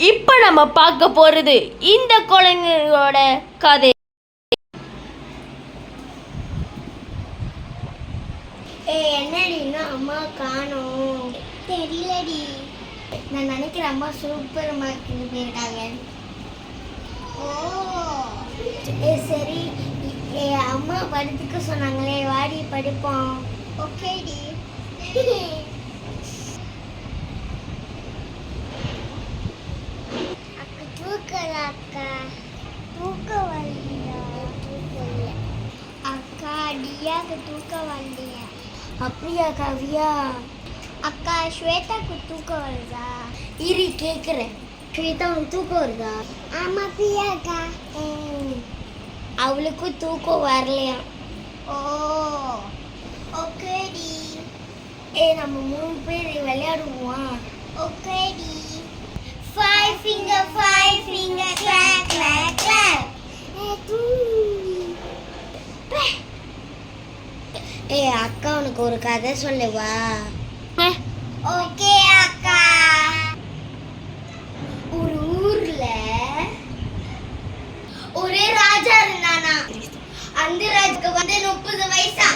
இப்போ நம்ம பார்க்க போகிறது இந்த குழந்தைங்களோட கதை. என்னடின்னா அம்மா காணோம். தெரியலடி. நான் நினைக்கிறேன் அம்மா சூப்பர் மார்க்கெட் போயிருக்காங்க. ஓ சரி, அம்மா படுத்துக்க சொன்னாங்களே, வாடி படிப்போம். ஓகேடி. அக்கா தூக்கல. அக்கா தூக்க வரலையா? தூக்கல அக்கா. டியாக்கு தூக்க வரலையா? அப்படியா கவியா? அக்கா ஸ்வேதாக்கு தூக்கம் வருதா? இரு கேட்குறேன். ஸ்வேதா உனக்கு தூக்கம் வருதா? ஆமா பிரியா அக்கா. அவளுக்கும் தூக்கம் வரலையா? ஓ ஓகேடி. நம்ம 3 பேர் விளையாடுவோமா? ஓகேடி. 5 finger clap clap clap. அக்கா உனக்கு ஒரு கதை சொல்லவா? ஓகே அக்கா. ஒரு ஊர்ல ஒரு ராஜா இருந்தானா. அந்த ராஜாக்கு 30 வயசா.